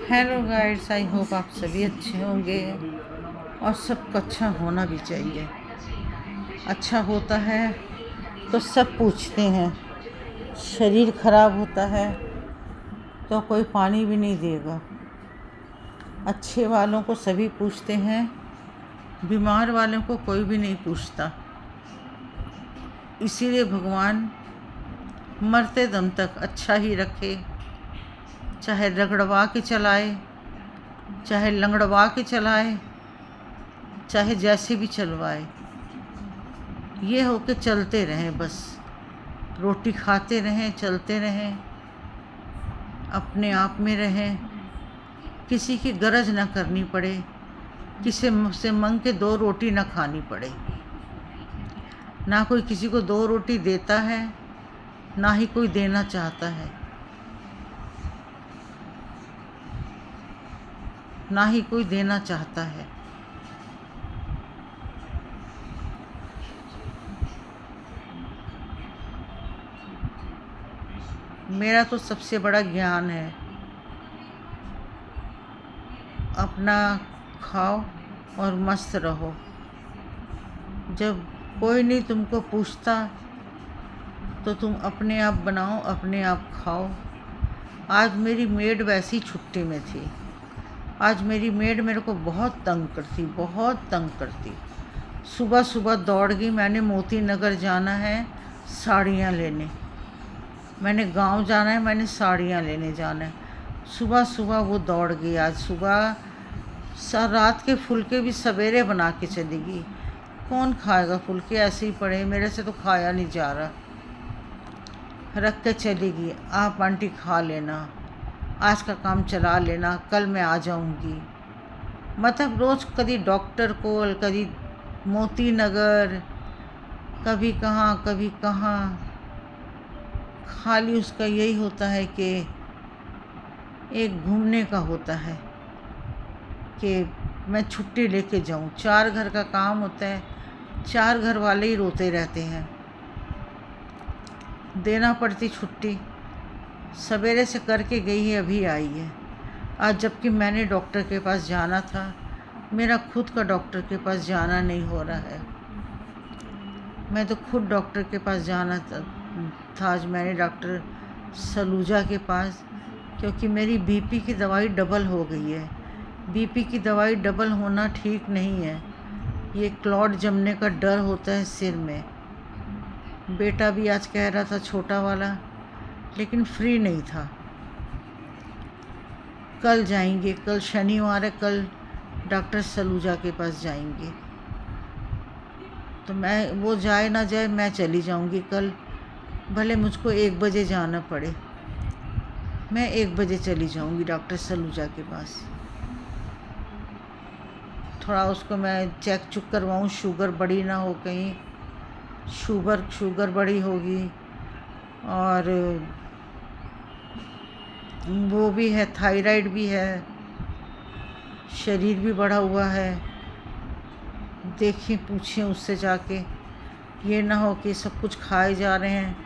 Hello guides, I hope आप सभी अच्छे होंगे और सबको अच्छा होना भी चाहिए। अच्छा होता है तो सब पूछते हैं, शरीर खराब होता है तो कोई पानी भी नहीं देगा। अच्छे वालों को सभी पूछते हैं, बीमार वालों को कोई भी नहीं पूछता। इसीलिए भगवान मरते दम तक अच्छा ही रखे, चाहे रगड़वा के चलाए, चाहे लंगड़वा के चलाए, चाहे जैसे भी चलवाए। ये हो के चलते रहें, बस रोटी खाते रहें, चलते रहें, अपने आप में रहें, किसी की गरज ना करनी पड़े, किसी से मंग के 2 रोटी ना खानी पड़े। ना कोई किसी को 2 रोटी देता है, ना ही कोई देना चाहता है, ना ही कोई देना चाहता है। मेरा तो सबसे बड़ा ज्ञान है, अपना खाओ और मस्त रहो। जब कोई नहीं तुमको पूछता तो तुम अपने आप बनाओ, अपने आप खाओ। आज मेरी मेड वैसी छुट्टी में थी। आज मेरी मेड मेरे को बहुत तंग करती, बहुत तंग करती। सुबह सुबह दौड़ गई, मैंने मोती नगर जाना है साड़ियाँ लेने, मैंने गांव जाना है, मैंने साड़ियाँ लेने जाना है। सुबह सुबह वो दौड़ गई। आज सुबह रात के फुलके भी सवेरे बना के चली गई। कौन खाएगा फुलके, ऐसे ही पड़े, मेरे से तो खाया नहीं जा रहा। रख के चली गई, आप आंटी खा लेना, आज का काम चला लेना, कल मैं आ जाऊंगी। मतलब रोज़ कभी डॉक्टर को, कभी मोती नगर, कभी कहाँ कभी कहाँ। खाली उसका यही होता है कि एक घूमने का होता है कि मैं छुट्टी लेके जाऊं। 4 घर का काम होता है, 4 घर वाले ही रोते रहते हैं। देना पड़ती छुट्टी, सवेरे से करके गई है, अभी आई है। आज जबकि मैंने डॉक्टर के पास जाना था, मेरा खुद का डॉक्टर के पास जाना नहीं हो रहा है। मैं तो खुद डॉक्टर के पास जाना था। आज मैंने डॉक्टर सलूजा के पास, क्योंकि मेरी बीपी की दवाई डबल हो गई है। बीपी की दवाई डबल होना ठीक नहीं है, ये क्लॉट जमने का डर होता है सिर में। बेटा भी आज कह रहा था, छोटा वाला, लेकिन फ्री नहीं था। कल जाएंगे, कल शनिवार है, कल डॉक्टर सलूजा के पास जाएंगे। तो मैं, वो जाए ना जाए, मैं चली जाऊंगी कल, भले मुझको 1 बजे जाना पड़े। मैं 1 बजे चली जाऊंगी डॉक्टर सलूजा के पास। थोड़ा उसको मैं चेक चुक करवाऊँ, शुगर बड़ी ना हो, कहीं शुगर बड़ी होगी। और वो भी है, थायराइड भी है, शरीर भी बढ़ा हुआ है। देखिए, पूछिए उससे जाके, ये ना हो कि सब कुछ खाए जा रहे हैं,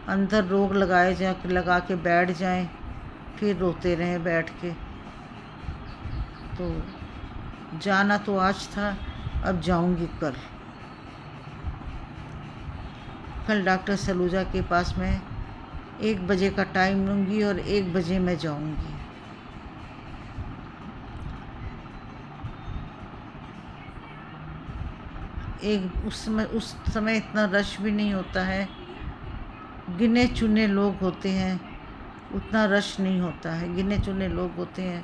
अंदर रोग लगा के बैठ जाएं, फिर रोते रहें बैठ के। तो जाना तो आज था, अब जाऊंगी कल। कल डॉक्टर सलूजा के पास मैं 1 बजे का टाइम लूँगी और 1 बजे मैं जाऊंगी। उस समय इतना रश भी नहीं होता है, गिने चुने लोग होते हैं, उतना रश नहीं होता है, गिने चुने लोग होते हैं।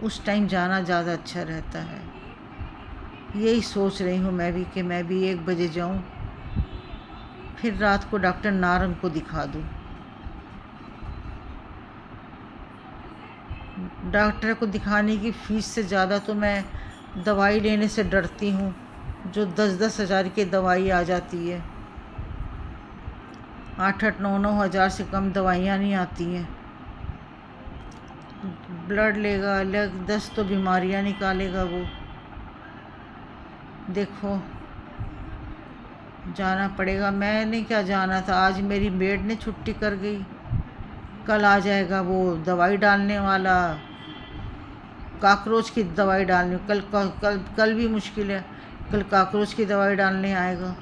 उस टाइम जाना ज़्यादा अच्छा रहता है। यही सोच रही हूँ मैं भी कि मैं भी 1 बजे जाऊँ, फिर रात को डॉक्टर नारंग को दिखा दूँ। डॉक्टर को दिखाने की फ़ीस से ज़्यादा तो मैं दवाई लेने से डरती हूँ, जो 10-10 हज़ार की दवाई आ जाती है। 8-8, 9-9 हज़ार से कम दवाइयाँ नहीं आती हैं। ब्लड लेगा अलग, 10 तो बीमारियाँ निकालेगा वो। देखो, जाना पड़ेगा। मैंने क्या जाना था, आज मेरी मेड ने छुट्टी कर गई। कल आ जाएगा वो दवाई डालने वाला, कॉकरोच की दवाई डालने, कल भी मुश्किल है, कल कॉकरोच की दवाई डालने आएगा।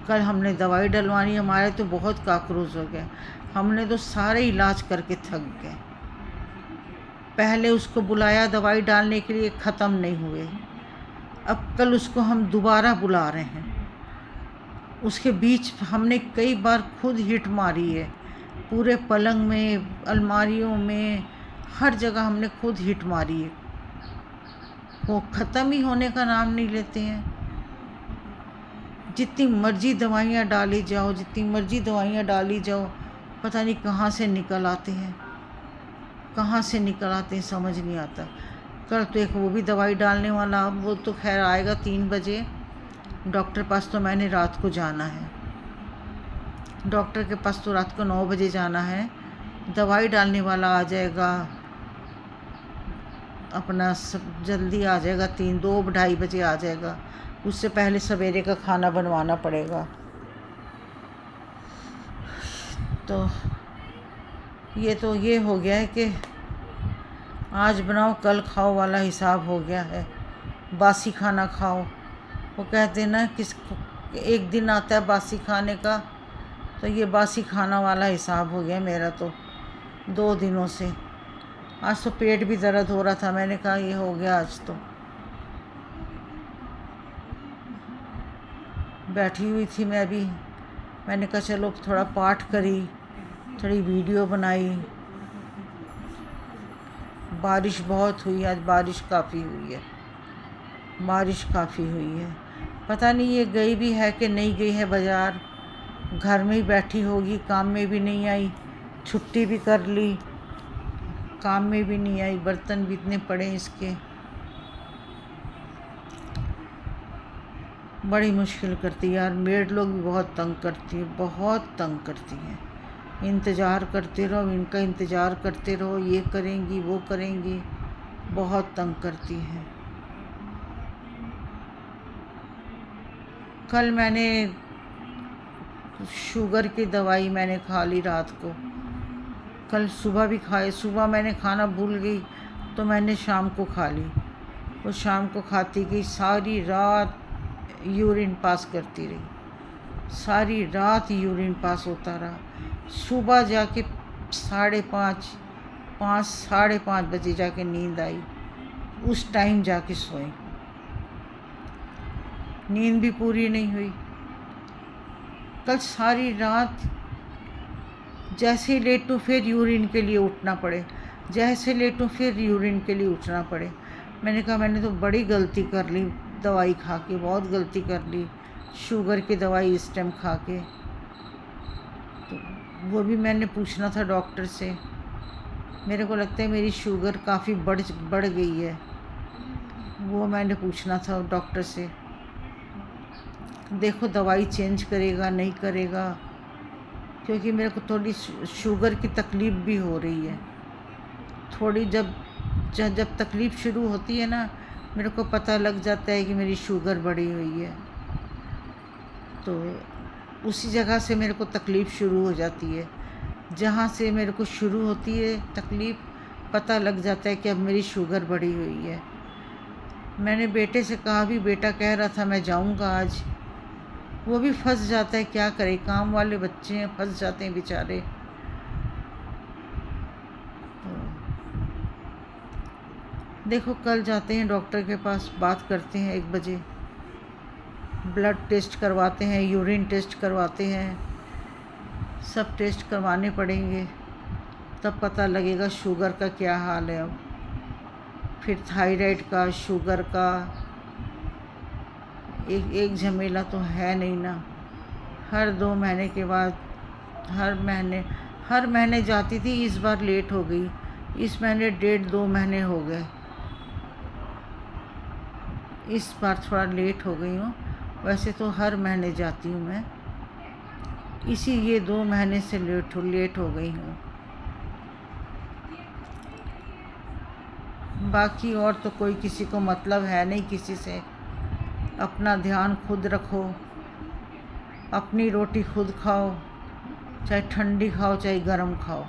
कल हमने दवाई डलवानी, हमारे तो बहुत कॉकरोच हो गए, हमने तो सारे इलाज करके थक गए। पहले उसको बुलाया दवाई डालने के लिए, ख़त्म नहीं हुए, अब कल उसको हम दोबारा बुला रहे हैं। उसके बीच हमने कई बार खुद हिट मारी है, पूरे पलंग में, अलमारियों में, हर जगह हमने खुद हिट मारी है। वो ख़त्म ही होने का नाम नहीं लेते हैं। जितनी मर्जी दवाइयाँ डाली जाओ, जितनी मर्जी दवाइयाँ डाली जाओ, पता नहीं कहाँ से निकल आते हैं, कहाँ से निकल आते हैं, समझ नहीं आता। कल तो एक वो भी दवाई डालने वाला, अब वो तो खैर आएगा 3 बजे। डॉक्टर पास तो मैंने रात को जाना है, डॉक्टर के पास तो रात को 9 बजे जाना है। दवाई डालने वाला आ जाएगा अपना, सब जल्दी आ जाएगा, 2-2:30 बजे आ जाएगा। उससे पहले सवेरे का खाना बनवाना पड़ेगा। तो ये हो गया है कि आज बनाओ कल खाओ वाला हिसाब हो गया है, बासी खाना खाओ। वो कहते हैं ना एक दिन आता है बासी खाने का, तो ये बासी खाना वाला हिसाब हो गया मेरा तो 2 दिनों से। आज तो पेट भी दर्द हो रहा था, मैंने कहा ये हो गया आज तो। बैठी हुई थी मैं भी, मैंने कहा चलो थोड़ा पाठ करी, थोड़ी वीडियो बनाई। बारिश बहुत हुई आज, बारिश काफ़ी हुई है, बारिश काफ़ी हुई है। पता नहीं ये गई भी है कि नहीं गई है बाज़ार, घर में ही बैठी होगी, काम में भी नहीं आई, छुट्टी भी कर ली, काम में भी नहीं आई, बर्तन भी इतने पड़े इसके। बड़ी मुश्किल करती है यार, मेड लोग भी बहुत तंग करती है, बहुत तंग करती हैं। इंतज़ार करते रहो, इनका इंतज़ार करते रहो, ये करेंगी वो करेंगी, बहुत तंग करती हैं। कल मैंने शुगर की दवाई मैंने खा ली रात को, कल सुबह भी खाए, सुबह मैंने खाना भूल गई तो मैंने शाम को खा ली। वो शाम को खाती गई, सारी रात यूरिन पास करती रही, सारी रात यूरिन पास होता रहा। सुबह जाके 5:30 बजे जाके नींद आई, उस टाइम जाके सोई, नींद भी पूरी नहीं हुई। कल सारी रात जैसे ही लेटूं फिर यूरिन के लिए उठना पड़े, जैसे लेटूं फिर यूरिन के लिए उठना पड़े। मैंने कहा मैंने तो बड़ी गलती कर ली दवाई खा के, बहुत गलती कर ली, शुगर की दवाई इस टाइम खा के। तो वो भी मैंने पूछना था डॉक्टर से, मेरे को लगता है मेरी शुगर काफ़ी बढ़ गई है, वो मैंने पूछना था डॉक्टर से। देखो दवाई चेंज करेगा नहीं करेगा, क्योंकि मेरे को थोड़ी शुगर की तकलीफ़ भी हो रही है थोड़ी। जब तकलीफ़ शुरू होती है ना, मेरे को पता लग जाता है कि मेरी शुगर बढ़ी हुई है, तो उसी जगह से मेरे को तकलीफ़ शुरू हो जाती है। जहाँ से मेरे को शुरू होती है तकलीफ़, पता लग जाता है कि अब मेरी शुगर बढ़ी हुई है। मैंने बेटे से कहा भी, बेटा कह रहा था मैं जाऊँगा आज, वो भी फंस जाता है, क्या करे, काम वाले बच्चे हैं, फंस जाते हैं बेचारे। देखो कल जाते हैं डॉक्टर के पास, बात करते हैं 1 बजे, ब्लड टेस्ट करवाते हैं, यूरिन टेस्ट करवाते हैं, सब टेस्ट करवाने पड़ेंगे, तब पता लगेगा शुगर का क्या हाल है। अब फिर थायराइड का, शुगर का एक झमेला तो है नहीं ना। हर 2 महीने के बाद, हर महीने जाती थी, इस बार लेट हो गई, इस महीने 1.5-2 महीने हो गए, इस बार थोड़ा लेट हो गई हूँ। वैसे तो हर महीने जाती हूँ मैं, ये 2 महीने से लेट हो गई हूँ। बाकी और तो कोई किसी को मतलब है नहीं किसी से। अपना ध्यान खुद रखो, अपनी रोटी खुद खाओ, चाहे ठंडी खाओ चाहे गर्म खाओ।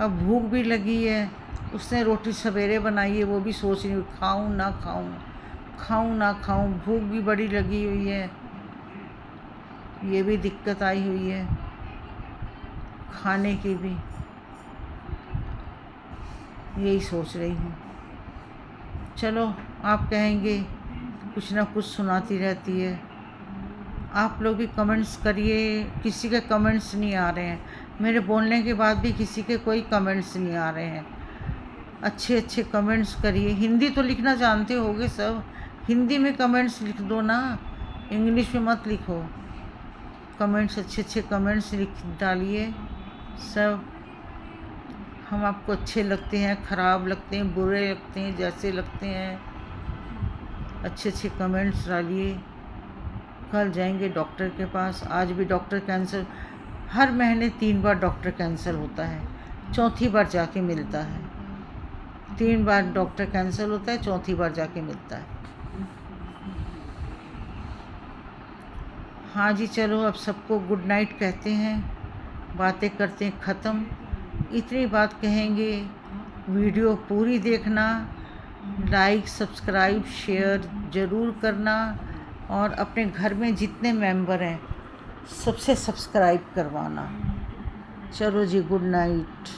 अब भूख भी लगी है, उसने रोटी सवेरे बनाई है, वो भी सोच रही हूँ खाऊं ना खाऊं, खाऊं ना खाऊं, भूख भी बड़ी लगी हुई है, ये भी दिक्कत आई हुई है खाने की भी, यही सोच रही हूँ। चलो, आप कहेंगे कुछ ना कुछ सुनाती रहती है। आप लोग भी कमेंट्स करिए, किसी के कमेंट्स नहीं आ रहे हैं, मेरे बोलने के बाद भी किसी के कोई कमेंट्स नहीं आ रहे हैं। अच्छे अच्छे कमेंट्स करिए, हिंदी तो लिखना जानते होगे सब, हिंदी में कमेंट्स लिख दो ना, इंग्लिश में मत लिखो। कमेंट्स, अच्छे अच्छे कमेंट्स लिख डालिए सब। हम आपको अच्छे लगते हैं, ख़राब लगते हैं, बुरे लगते हैं, जैसे लगते हैं, अच्छे अच्छे कमेंट्स डालिए। कल जाएंगे डॉक्टर के पास, आज भी डॉक्टर कैंसिल, हर महीने 3 बार डॉक्टर कैंसिल होता है, चौथी बार जाके मिलता है। 3 बार डॉक्टर कैंसिल होता है, चौथी बार जाके मिलता है। हाँ जी, चलो अब सबको गुड नाइट कहते हैं, बातें करते हैं ख़त्म। इतनी बात कहेंगे, वीडियो पूरी देखना, लाइक सब्सक्राइब शेयर ज़रूर करना, और अपने घर में जितने मेंबर हैं सबसे सब्सक्राइब करवाना। चलो जी, गुड नाइट।